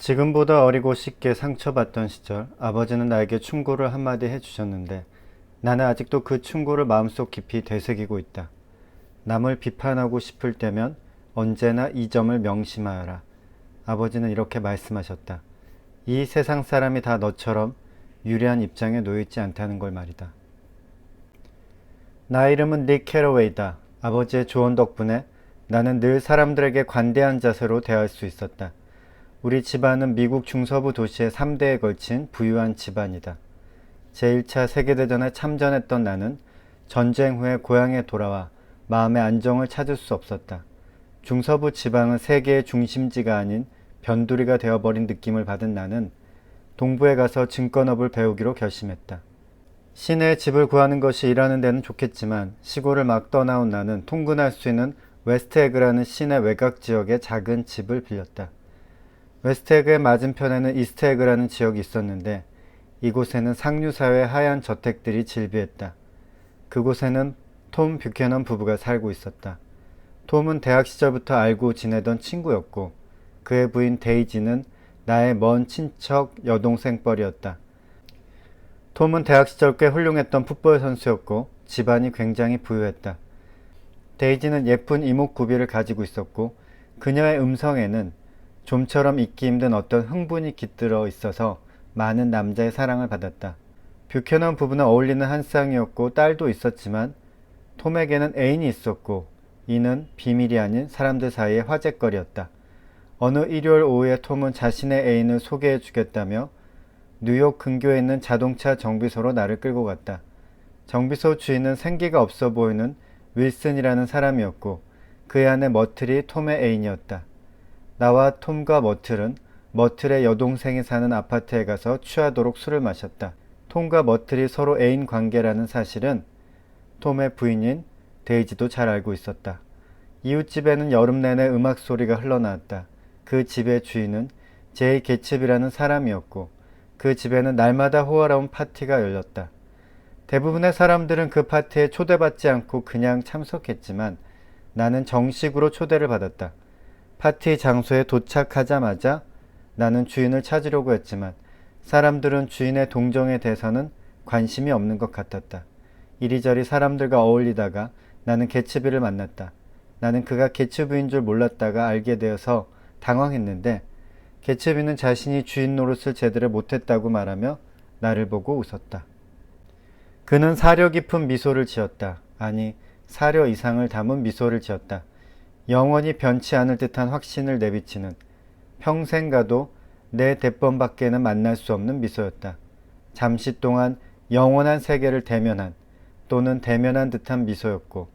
지금보다 어리고 쉽게 상처받던 시절 아버지는 나에게 충고를 한마디 해주셨는데 나는 아직도 그 충고를 마음속 깊이 되새기고 있다. 남을 비판하고 싶을 때면 언제나 이 점을 명심하여라. 아버지는 이렇게 말씀하셨다. 이 세상 사람이 다 너처럼 유리한 입장에 놓여있지 않다는 걸 말이다. 나 이름은 닉 캐러웨이다. 아버지의 조언 덕분에 나는 늘 사람들에게 관대한 자세로 대할 수 있었다. 우리 집안은 미국 중서부 도시의 3대에 걸친 부유한 집안이다. 제1차 세계대전에 참전했던 나는 전쟁 후에 고향에 돌아와 마음의 안정을 찾을 수 없었다. 중서부 지방은 세계의 중심지가 아닌 변두리가 되어버린 느낌을 받은 나는 동부에 가서 증권업을 배우기로 결심했다. 시내에 집을 구하는 것이 일하는 데는 좋겠지만 시골을 막 떠나온 나는 통근할 수 있는 웨스트에그라는 시내 외곽 지역의 작은 집을 빌렸다. 웨스트에그의 맞은편에는 이스트에그라는 지역이 있었는데 이곳에는 상류사회의 하얀 저택들이 질비했다. 그곳에는 톰 뷰캐넌 부부가 살고 있었다. 톰은 대학 시절부터 알고 지내던 친구였고 그의 부인 데이지는 나의 먼 친척 여동생뻘이었다. 톰은 대학 시절 꽤 훌륭했던 풋볼 선수였고 집안이 굉장히 부유했다. 데이지는 예쁜 이목구비를 가지고 있었고 그녀의 음성에는 좀처럼 잊기 힘든 어떤 흥분이 깃들어 있어서 많은 남자의 사랑을 받았다. 뷰캐넌 부부는 어울리는 한 쌍이었고 딸도 있었지만 톰에게는 애인이 있었고 이는 비밀이 아닌 사람들 사이의 화제거리였다. 어느 일요일 오후에 톰은 자신의 애인을 소개해 주겠다며 뉴욕 근교에 있는 자동차 정비소로 나를 끌고 갔다. 정비소 주인은 생기가 없어 보이는 윌슨이라는 사람이었고 그의 아내 머틀이 톰의 애인이었다. 나와 톰과 머틀은 머틀의 여동생이 사는 아파트에 가서 취하도록 술을 마셨다. 톰과 머틀이 서로 애인 관계라는 사실은 톰의 부인인 데이지도 잘 알고 있었다. 이웃집에는 여름 내내 음악 소리가 흘러나왔다. 그 집의 주인은 제이 개츠비라는 사람이었고 그 집에는 날마다 호화로운 파티가 열렸다. 대부분의 사람들은 그 파티에 초대받지 않고 그냥 참석했지만 나는 정식으로 초대를 받았다. 파티 장소에 도착하자마자 나는 주인을 찾으려고 했지만 사람들은 주인의 동정에 대해서는 관심이 없는 것 같았다. 이리저리 사람들과 어울리다가 나는 개츠비를 만났다. 나는 그가 개츠비인 줄 몰랐다가 알게 되어서 당황했는데 개츠비는 자신이 주인 노릇을 제대로 못했다고 말하며 나를 보고 웃었다. 그는 사려 깊은 미소를 지었다. 아니, 사려 이상을 담은 미소를 지었다. 영원히 변치 않을 듯한 확신을 내비치는 평생 가도 내 대번밖에는 만날 수 없는 미소였다. 잠시 동안 영원한 세계를 대면한 또는 대면한 듯한 미소였고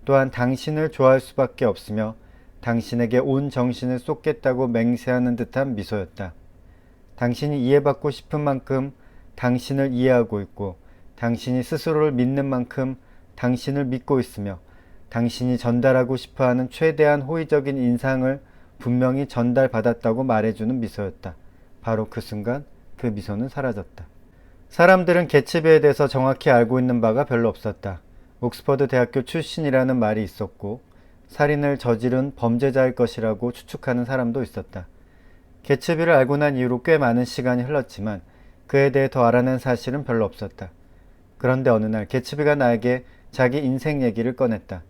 또한 당신을 좋아할 수밖에 없으며 당신에게 온 정신을 쏟겠다고 맹세하는 듯한 미소였다. 당신이 이해받고 싶은 만큼 당신을 이해하고 있고 당신이 스스로를 믿는 만큼 당신을 믿고 있으며 당신이 전달하고 싶어하는 최대한 호의적인 인상을 분명히 전달받았다고 말해주는 미소였다. 바로 그 순간 그 미소는 사라졌다. 사람들은 개츠비에 대해서 정확히 알고 있는 바가 별로 없었다. 옥스퍼드 대학교 출신이라는 말이 있었고 살인을 저지른 범죄자일 것이라고 추측하는 사람도 있었다. 개츠비를 알고 난 이후로 꽤 많은 시간이 흘렀지만 그에 대해 더 알아낸 사실은 별로 없었다. 그런데 어느 날 개츠비가 나에게 자기 인생 얘기를 꺼냈다.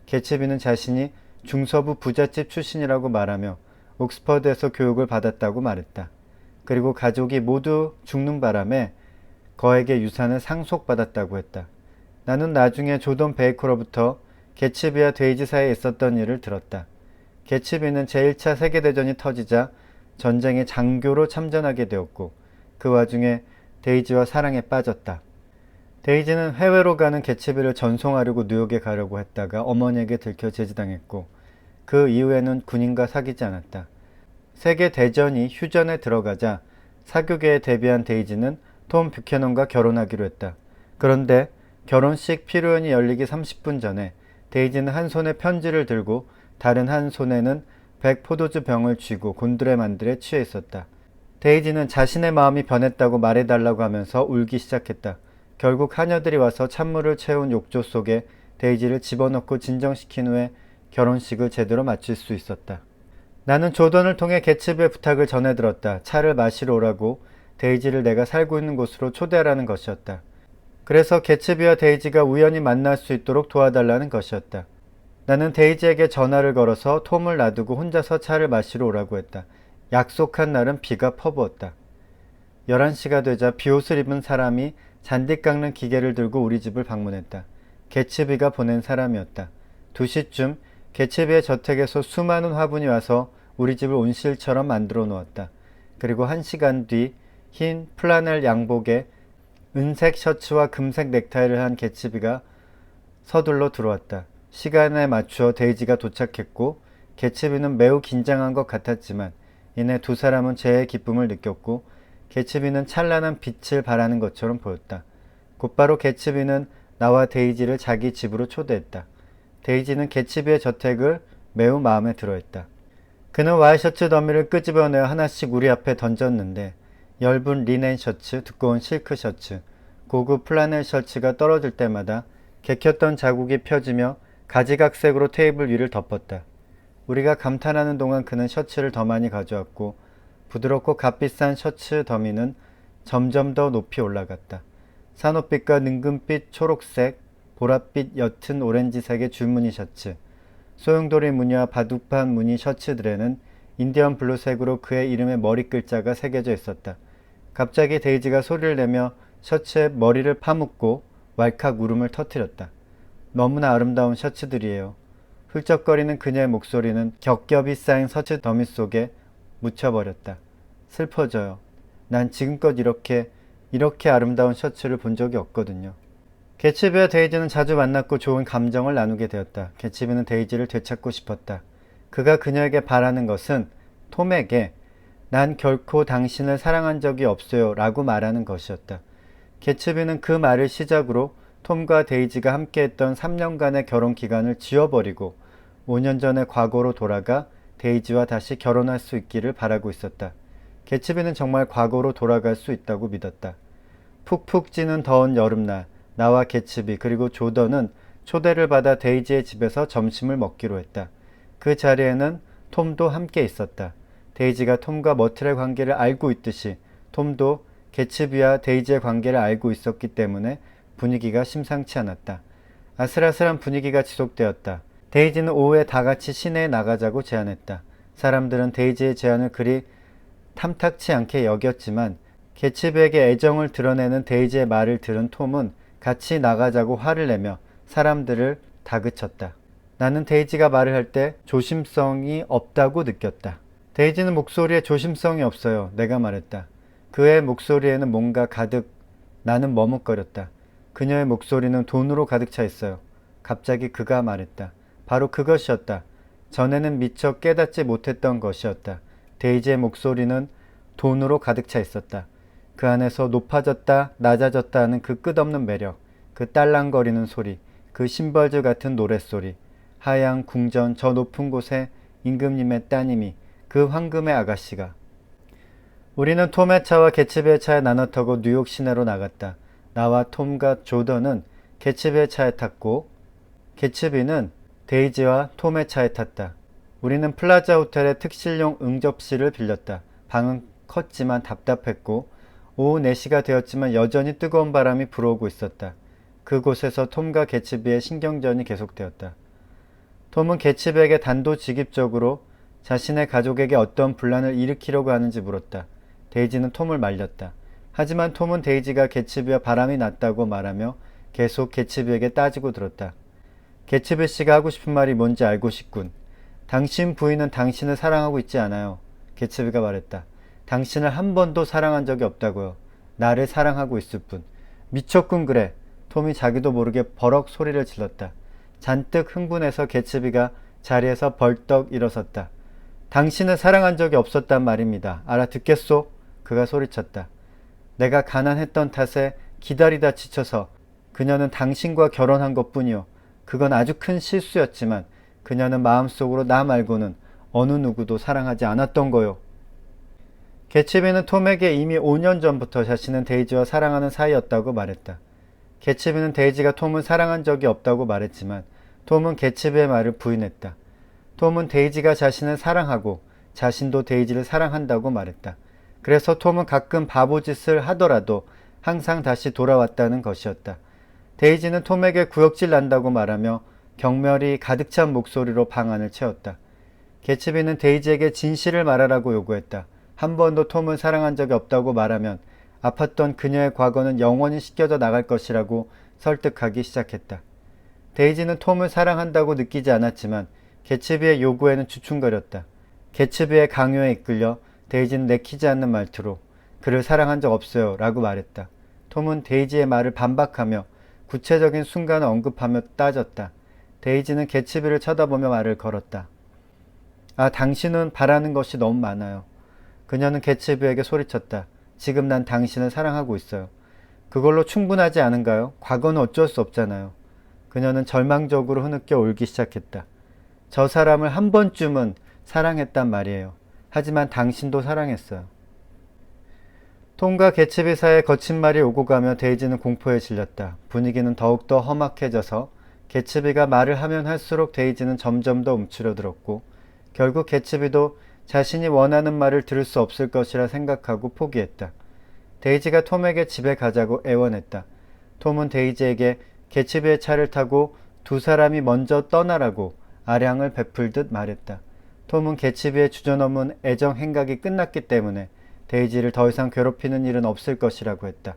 개츠비는 자신이 중서부 부잣집 출신이라고 말하며 옥스퍼드에서 교육을 받았다고 말했다. 그리고 가족이 모두 죽는 바람에 거액의 유산을 상속받았다고 했다. 나는 나중에 조던 베이커로부터 개츠비와 데이지 사이에 있었던 일을 들었다. 개츠비는 제1차 세계대전이 터지자 전쟁에 장교로 참전하게 되었고 그 와중에 데이지와 사랑에 빠졌다. 데이지는 해외로 가는 개츠비를 전송하려고 뉴욕에 가려고 했다가 어머니에게 들켜 제지당했고 그 이후에는 군인과 사귀지 않았다. 세계대전이 휴전에 들어가자 사교계에 데뷔한 데이지는 톰 뷰캐넌과 결혼하기로 했다. 그런데 결혼식 피로연이 열리기 30분 전에 데이지는 한 손에 편지를 들고 다른 한 손에는 100포도주 병을 쥐고 곤드레만드레 취해 있었다. 데이지는 자신의 마음이 변했다고 말해달라고 하면서 울기 시작했다. 결국 하녀들이 와서 찬물을 채운 욕조 속에 데이지를 집어넣고 진정시킨 후에 결혼식을 제대로 마칠 수 있었다. 나는 조던을 통해 개츠비의 부탁을 전해들었다. 차를 마시러 오라고 데이지를 내가 살고 있는 곳으로 초대하라는 것이었다. 그래서 개츠비와 데이지가 우연히 만날 수 있도록 도와달라는 것이었다. 나는 데이지에게 전화를 걸어서 톰을 놔두고 혼자서 차를 마시러 오라고 했다. 약속한 날은 비가 퍼부었다. 11시가 되자 비옷을 입은 사람이 잔디 깎는 기계를 들고 우리 집을 방문했다. 개츠비가 보낸 사람이었다. 2시쯤 개츠비의 저택에서 수많은 화분이 와서 우리 집을 온실처럼 만들어 놓았다. 그리고 1시간 뒤 흰 플라넬 양복에 은색 셔츠와 금색 넥타이를 한 개츠비가 서둘러 들어왔다. 시간에 맞추어 데이지가 도착했고 개츠비는 매우 긴장한 것 같았지만 이내 두 사람은 재의 기쁨을 느꼈고 개츠비는 찬란한 빛을 발하는 것처럼 보였다. 곧바로 개츠비는 나와 데이지를 자기 집으로 초대했다. 데이지는 개츠비의 저택을 매우 마음에 들어했다. 그는 와이셔츠 더미를 끄집어내어 하나씩 우리 앞에 던졌는데 엷은 리넨 셔츠, 두꺼운 실크 셔츠, 고급 플라넬 셔츠가 떨어질 때마다 개켰던 자국이 펴지며 가지각색으로 테이블 위를 덮었다. 우리가 감탄하는 동안 그는 셔츠를 더 많이 가져왔고 부드럽고 값비싼 셔츠 더미는 점점 더 높이 올라갔다. 산호빛과 능금빛 초록색, 보랏빛 옅은 오렌지색의 줄무늬 셔츠, 소용돌이 무늬와 바둑판 무늬 셔츠들에는 인디언 블루색으로 그의 이름의 머리 글자가 새겨져 있었다. 갑자기 데이지가 소리를 내며 셔츠에 머리를 파묻고 왈칵 울음을 터뜨렸다. 너무나 아름다운 셔츠들이에요. 훌쩍거리는 그녀의 목소리는 겹겹이 쌓인 셔츠 더미 속에 묻혀버렸다. 슬퍼져요. 난 지금껏 이렇게 아름다운 셔츠를 본 적이 없거든요. 개츠비와 데이지는 자주 만났고 좋은 감정을 나누게 되었다. 개츠비는 데이지를 되찾고 싶었다. 그가 그녀에게 바라는 것은 톰에게 난 결코 당신을 사랑한 적이 없어요 라고 말하는 것이었다. 개츠비는 그 말을 시작으로 톰과 데이지가 함께했던 3년간의 결혼 기간을 지워버리고 5년 전의 과거로 돌아가 데이지와 다시 결혼할 수 있기를 바라고 있었다. 개츠비는 정말 과거로 돌아갈 수 있다고 믿었다. 푹푹 찌는 더운 여름날 나와 개츠비 그리고 조던은 초대를 받아 데이지의 집에서 점심을 먹기로 했다. 그 자리에는 톰도 함께 있었다. 데이지가 톰과 머틀의 관계를 알고 있듯이 톰도 개츠비와 데이지의 관계를 알고 있었기 때문에 분위기가 심상치 않았다. 아슬아슬한 분위기가 지속되었다. 데이지는 오후에 다같이 시내에 나가자고 제안했다. 사람들은 데이지의 제안을 그리 탐탁치 않게 여겼지만 개츠비에게 애정을 드러내는 데이지의 말을 들은 톰은 같이 나가자고 화를 내며 사람들을 다그쳤다. 나는 데이지가 말을 할 때 조심성이 없다고 느꼈다. 데이지는 목소리에 조심성이 없어요. 내가 말했다. 그의 목소리에는 뭔가 가득. 나는 머뭇거렸다. 그녀의 목소리는 돈으로 가득 차 있어요. 갑자기 그가 말했다. 바로 그것이었다. 전에는 미처 깨닫지 못했던 것이었다. 데이지의 목소리는 돈으로 가득 차 있었다. 그 안에서 높아졌다 낮아졌다 하는 그 끝없는 매력, 그 딸랑거리는 소리, 그 심벌즈 같은 노랫소리, 하양 궁전 저 높은 곳에 임금님의 따님이 그 황금의 아가씨가. 우리는 톰의 차와 개츠비의 차에 나눠 타고 뉴욕 시내로 나갔다. 나와 톰과 조던은 개츠비의 차에 탔고 개츠비는 데이지와 톰의 차에 탔다. 우리는 플라자 호텔의 특실용 응접실을 빌렸다. 방은 컸지만 답답했고 오후 4시가 되었지만 여전히 뜨거운 바람이 불어오고 있었다. 그곳에서 톰과 개츠비의 신경전이 계속되었다. 톰은 개츠비에게 단도직입적으로 자신의 가족에게 어떤 분란을 일으키려고 하는지 물었다. 데이지는 톰을 말렸다. 하지만 톰은 데이지가 개츠비와 바람이 났다고 말하며 계속 개츠비에게 따지고 들었다. 개츠비 씨가 하고 싶은 말이 뭔지 알고 싶군. 당신 부인은 당신을 사랑하고 있지 않아요. 개츠비가 말했다. 당신을 한 번도 사랑한 적이 없다고요. 나를 사랑하고 있을 뿐. 미쳤군 그래. 톰이 자기도 모르게 버럭 소리를 질렀다. 잔뜩 흥분해서 개츠비가 자리에서 벌떡 일어섰다. 당신을 사랑한 적이 없었단 말입니다. 알아듣겠소? 그가 소리쳤다. 내가 가난했던 탓에 기다리다 지쳐서 그녀는 당신과 결혼한 것뿐이요. 그건 아주 큰 실수였지만 그녀는 마음속으로 나 말고는 어느 누구도 사랑하지 않았던 거요. 개츠비는 톰에게 이미 5년 전부터 자신은 데이지와 사랑하는 사이였다고 말했다. 개츠비는 데이지가 톰을 사랑한 적이 없다고 말했지만 톰은 개츠비의 말을 부인했다. 톰은 데이지가 자신을 사랑하고 자신도 데이지를 사랑한다고 말했다. 그래서 톰은 가끔 바보짓을 하더라도 항상 다시 돌아왔다는 것이었다. 데이지는 톰에게 구역질 난다고 말하며 경멸이 가득 찬 목소리로 방안을 채웠다. 개츠비는 데이지에게 진실을 말하라고 요구했다. 한 번도 톰을 사랑한 적이 없다고 말하면 아팠던 그녀의 과거는 영원히 씻겨져 나갈 것이라고 설득하기 시작했다. 데이지는 톰을 사랑한다고 느끼지 않았지만 개츠비의 요구에는 주춤거렸다. 개츠비의 강요에 이끌려 데이지는 내키지 않는 말투로 그를 사랑한 적 없어요 라고 말했다. 톰은 데이지의 말을 반박하며 구체적인 순간을 언급하며 따졌다. 데이지는 개츠비를 쳐다보며 말을 걸었다. 아, 당신은 바라는 것이 너무 많아요. 그녀는 개츠비에게 소리쳤다. 지금 난 당신을 사랑하고 있어요. 그걸로 충분하지 않은가요? 과거는 어쩔 수 없잖아요. 그녀는 절망적으로 흐느껴 울기 시작했다. 저 사람을 한 번쯤은 사랑했단 말이에요. 하지만 당신도 사랑했어요. 톰과 개츠비 사이에 거친 말이 오고 가며 데이지는 공포에 질렸다. 분위기는 더욱더 험악해져서 개츠비가 말을 하면 할수록 데이지는 점점 더 움츠러들었고 결국 개츠비도 자신이 원하는 말을 들을 수 없을 것이라 생각하고 포기했다. 데이지가 톰에게 집에 가자고 애원했다. 톰은 데이지에게 개츠비의 차를 타고 두 사람이 먼저 떠나라고 아량을 베풀듯 말했다. 톰은 개츠비의 주저넘은 애정 행각이 끝났기 때문에 데이지를 더 이상 괴롭히는 일은 없을 것이라고 했다.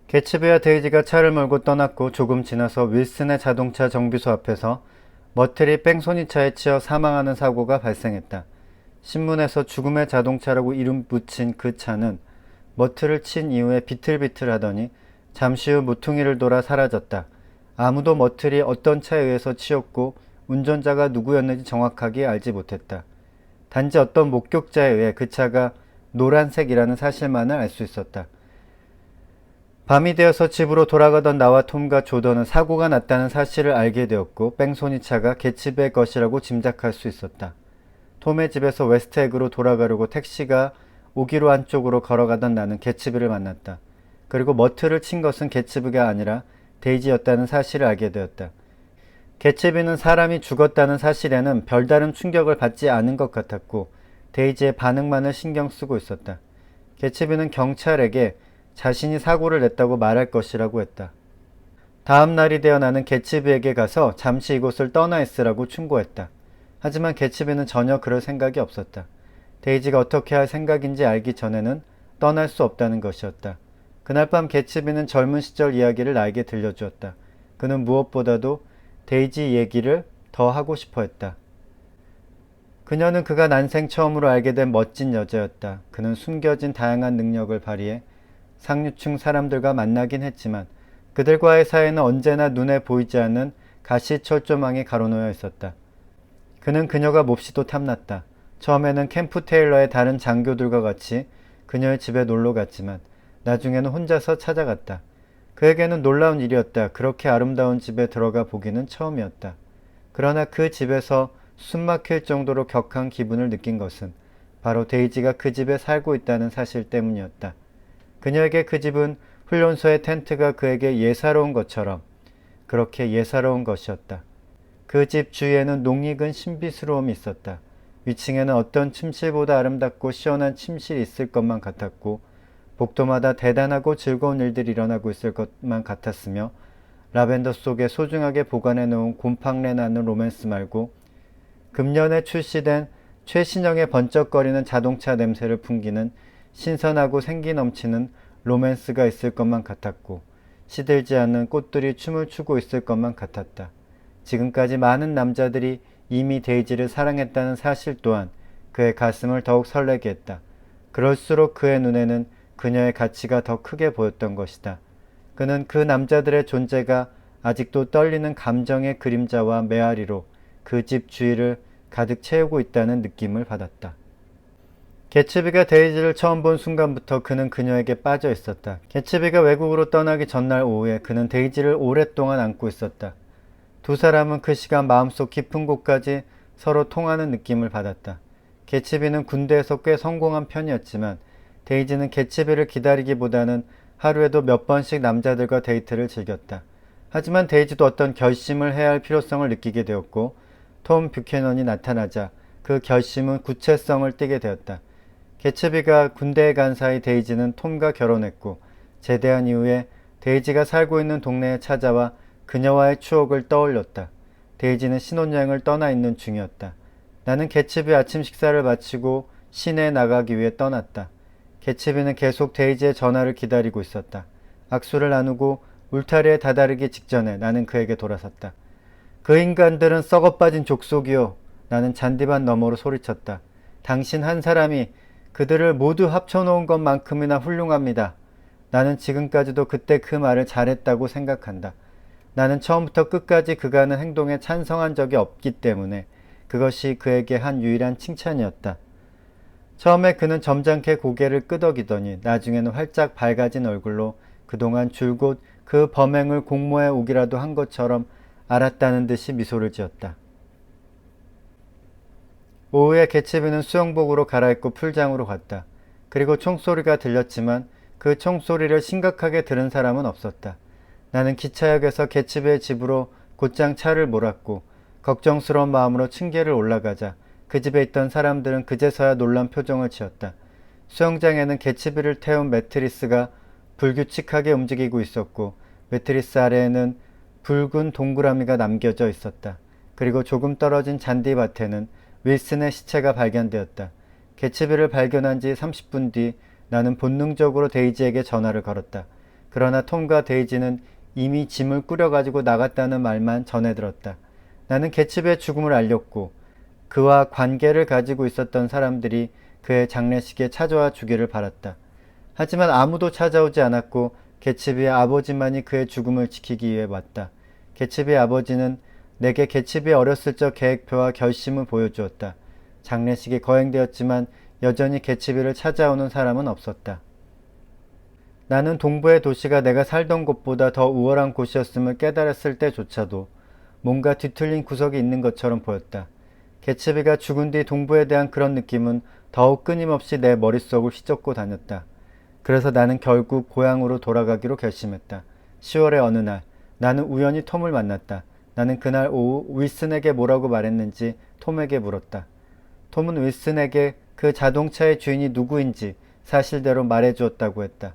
개츠비와 데이지가 차를 몰고 떠났고 조금 지나서 윌슨의 자동차 정비소 앞에서 머틀이 뺑소니차에 치여 사망하는 사고가 발생했다. 신문에서 죽음의 자동차라고 이름 붙인 그 차는 머틀을 친 이후에 비틀비틀하더니 잠시 후 모퉁이를 돌아 사라졌다. 아무도 머틀이 어떤 차에 의해서 치였고 운전자가 누구였는지 정확하게 알지 못했다. 단지 어떤 목격자에 의해 그 차가 노란색이라는 사실만을 알 수 있었다. 밤이 되어서 집으로 돌아가던 나와 톰과 조던은 사고가 났다는 사실을 알게 되었고 뺑소니차가 개츠비의 것이라고 짐작할 수 있었다. 톰의 집에서 웨스트에그로 돌아가려고 택시가 오기로 한 쪽으로 걸어가던 나는 개츠비를 만났다. 그리고 머틀을 친 것은 개츠비가 아니라 데이지였다는 사실을 알게 되었다. 개츠비는 사람이 죽었다는 사실에는 별다른 충격을 받지 않은 것 같았고 데이지의 반응만을 신경 쓰고 있었다. 개츠비는 경찰에게 자신이 사고를 냈다고 말할 것이라고 했다. 다음 날이 되어 나는 개츠비에게 가서 잠시 이곳을 떠나 있으라고 충고했다. 하지만 개츠비는 전혀 그럴 생각이 없었다. 데이지가 어떻게 할 생각인지 알기 전에는 떠날 수 없다는 것이었다. 그날 밤 개츠비는 젊은 시절 이야기를 나에게 들려주었다. 그는 무엇보다도 데이지 얘기를 더 하고 싶어 했다. 그녀는 그가 난생 처음으로 알게 된 멋진 여자였다. 그는 숨겨진 다양한 능력을 발휘해 상류층 사람들과 만나긴 했지만 그들과의 사이는 언제나 눈에 보이지 않는 가시철조망이 가로놓여 있었다. 그는 그녀가 몹시도 탐났다. 처음에는 캠프 테일러의 다른 장교들과 같이 그녀의 집에 놀러 갔지만 나중에는 혼자서 찾아갔다. 그에게는 놀라운 일이었다. 그렇게 아름다운 집에 들어가 보기는 처음이었다. 그러나 그 집에서 숨막힐 정도로 격한 기분을 느낀 것은 바로 데이지가 그 집에 살고 있다는 사실 때문이었다. 그녀에게 그 집은 훈련소의 텐트가 그에게 예사로운 것처럼 그렇게 예사로운 것이었다. 그 집 주위에는 농익은 신비스러움이 있었다. 위층에는 어떤 침실보다 아름답고 시원한 침실이 있을 것만 같았고 복도마다 대단하고 즐거운 일들이 일어나고 있을 것만 같았으며 라벤더 속에 소중하게 보관해 놓은 곰팡내 나는 로맨스 말고 금년에 출시된 최신형의 번쩍거리는 자동차 냄새를 풍기는 신선하고 생기 넘치는 로맨스가 있을 것만 같았고 시들지 않는 꽃들이 춤을 추고 있을 것만 같았다. 지금까지 많은 남자들이 이미 데이지를 사랑했다는 사실 또한 그의 가슴을 더욱 설레게 했다. 그럴수록 그의 눈에는 그녀의 가치가 더 크게 보였던 것이다. 그는 그 남자들의 존재가 아직도 떨리는 감정의 그림자와 메아리로 그 집 주위를 가득 채우고 있다는 느낌을 받았다. 개츠비가 데이지를 처음 본 순간부터 그는 그녀에게 빠져 있었다. 개츠비가 외국으로 떠나기 전날 오후에 그는 데이지를 오랫동안 안고 있었다. 두 사람은 그 시간 마음속 깊은 곳까지 서로 통하는 느낌을 받았다. 개츠비는 군대에서 꽤 성공한 편이었지만 데이지는 개츠비를 기다리기보다는 하루에도 몇 번씩 남자들과 데이트를 즐겼다. 하지만 데이지도 어떤 결심을 해야 할 필요성을 느끼게 되었고 톰 뷰캐넌이 나타나자 그 결심은 구체성을 띠게 되었다. 개츠비가 군대에 간 사이 데이지는 톰과 결혼했고 제대한 이후에 데이지가 살고 있는 동네에 찾아와 그녀와의 추억을 떠올렸다. 데이지는 신혼여행을 떠나 있는 중이었다. 나는 개츠비 아침 식사를 마치고 시내에 나가기 위해 떠났다. 개츠비는 계속 데이지의 전화를 기다리고 있었다. 악수를 나누고 울타리에 다다르기 직전에 나는 그에게 돌아섰다. 그 인간들은 썩어빠진 족속이요. 나는 잔디밭 너머로 소리쳤다. 당신 한 사람이 그들을 모두 합쳐놓은 것만큼이나 훌륭합니다. 나는 지금까지도 그때 그 말을 잘했다고 생각한다. 나는 처음부터 끝까지 그가 하는 행동에 찬성한 적이 없기 때문에 그것이 그에게 한 유일한 칭찬이었다. 처음에 그는 점잖게 고개를 끄덕이더니 나중에는 활짝 밝아진 얼굴로 그동안 줄곧 그 범행을 공모해 오기라도 한 것처럼 알았다는 듯이 미소를 지었다. 오후에 개츠비는 수영복으로 갈아입고 풀장으로 갔다. 그리고 총소리가 들렸지만 그 총소리를 심각하게 들은 사람은 없었다. 나는 기차역에서 개츠비의 집으로 곧장 차를 몰았고 걱정스러운 마음으로 층계를 올라가자 그 집에 있던 사람들은 그제서야 놀란 표정을 지었다. 수영장에는 개츠비를 태운 매트리스가 불규칙하게 움직이고 있었고 매트리스 아래에는 붉은 동그라미가 남겨져 있었다. 그리고 조금 떨어진 잔디밭에는 윌슨의 시체가 발견되었다. 개츠비를 발견한 지 30분 뒤 나는 본능적으로 데이지에게 전화를 걸었다. 그러나 톰과 데이지는 이미 짐을 꾸려가지고 나갔다는 말만 전해 들었다. 나는 개츠비의 죽음을 알렸고 그와 관계를 가지고 있었던 사람들이 그의 장례식에 찾아와 주기를 바랐다. 하지만 아무도 찾아오지 않았고 개츠비의 아버지만이 그의 죽음을 지키기 위해 왔다. 개츠비의 아버지는 내게 개츠비의 어렸을 적 계획표와 결심을 보여주었다. 장례식이 거행되었지만 여전히 개츠비를 찾아오는 사람은 없었다. 나는 동부의 도시가 내가 살던 곳보다 더 우월한 곳이었음을 깨달았을 때조차도 뭔가 뒤틀린 구석이 있는 것처럼 보였다. 개츠비가 죽은 뒤 동부에 대한 그런 느낌은 더욱 끊임없이 내 머릿속을 휘젓고 다녔다. 그래서 나는 결국 고향으로 돌아가기로 결심했다. 10월의 어느 날 나는 우연히 톰을 만났다. 나는 그날 오후 윌슨에게 뭐라고 말했는지 톰에게 물었다. 톰은 윌슨에게 그 자동차의 주인이 누구인지 사실대로 말해주었다고 했다.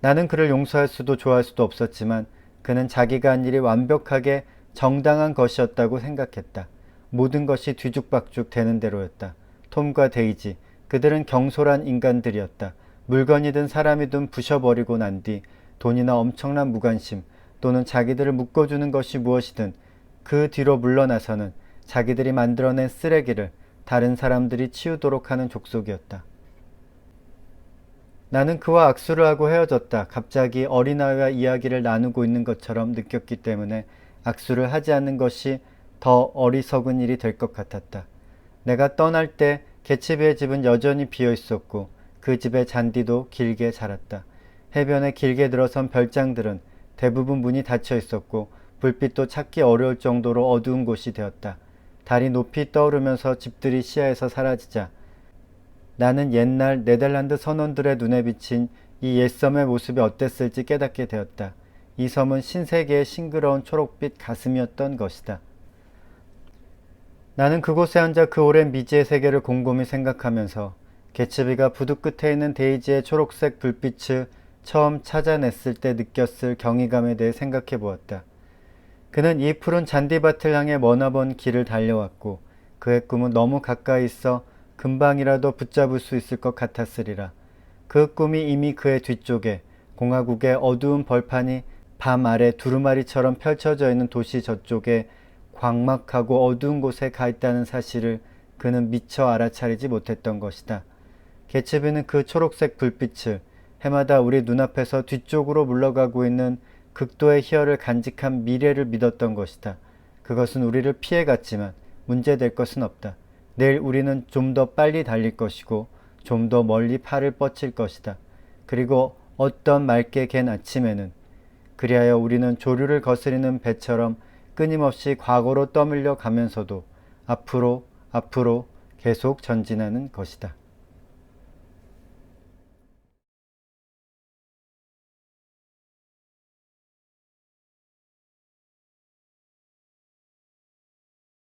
나는 그를 용서할 수도 좋아할 수도 없었지만 그는 자기가 한 일이 완벽하게 정당한 것이었다고 생각했다. 모든 것이 뒤죽박죽 되는 대로였다. 톰과 데이지, 그들은 경솔한 인간들이었다. 물건이든 사람이든 부셔버리고 난 뒤 돈이나 엄청난 무관심 또는 자기들을 묶어주는 것이 무엇이든 그 뒤로 물러나서는 자기들이 만들어낸 쓰레기를 다른 사람들이 치우도록 하는 족속이었다. 나는 그와 악수를 하고 헤어졌다. 갑자기 어린아이와 이야기를 나누고 있는 것처럼 느꼈기 때문에 악수를 하지 않는 것이 더 어리석은 일이 될 것 같았다. 내가 떠날 때 개츠비의 집은 여전히 비어 있었고 그 집의 잔디도 길게 자랐다. 해변에 길게 들어선 별장들은 대부분 문이 닫혀 있었고 불빛도 찾기 어려울 정도로 어두운 곳이 되었다. 달이 높이 떠오르면서 집들이 시야에서 사라지자 나는 옛날 네덜란드 선원들의 눈에 비친 이 옛섬의 모습이 어땠을지 깨닫게 되었다. 이 섬은 신세계의 싱그러운 초록빛 가슴이었던 것이다. 나는 그곳에 앉아 그 오랜 미지의 세계를 곰곰이 생각하면서 개츠비가 부두 끝에 있는 데이지의 초록색 불빛을 처음 찾아냈을 때 느꼈을 경이감에 대해 생각해 보았다. 그는 이 푸른 잔디밭을 향해 머나먼 길을 달려왔고 그의 꿈은 너무 가까이 있어 금방이라도 붙잡을 수 있을 것 같았으리라. 그 꿈이 이미 그의 뒤쪽에 공화국의 어두운 벌판이 밤 아래 두루마리처럼 펼쳐져 있는 도시 저쪽에 광막하고 어두운 곳에 가 있다는 사실을 그는 미처 알아차리지 못했던 것이다. 개츠비는 그 초록색 불빛을 해마다 우리 눈앞에서 뒤쪽으로 물러가고 있는 극도의 희열을 간직한 미래를 믿었던 것이다. 그것은 우리를 피해갔지만 문제될 것은 없다. 내일 우리는 좀 더 빨리 달릴 것이고 좀 더 멀리 팔을 뻗칠 것이다. 그리고 어떤 맑게 갠 아침에는 그리하여 우리는 조류를 거스리는 배처럼 끊임없이 과거로 떠밀려 가면서도 앞으로 계속 전진하는 것이다.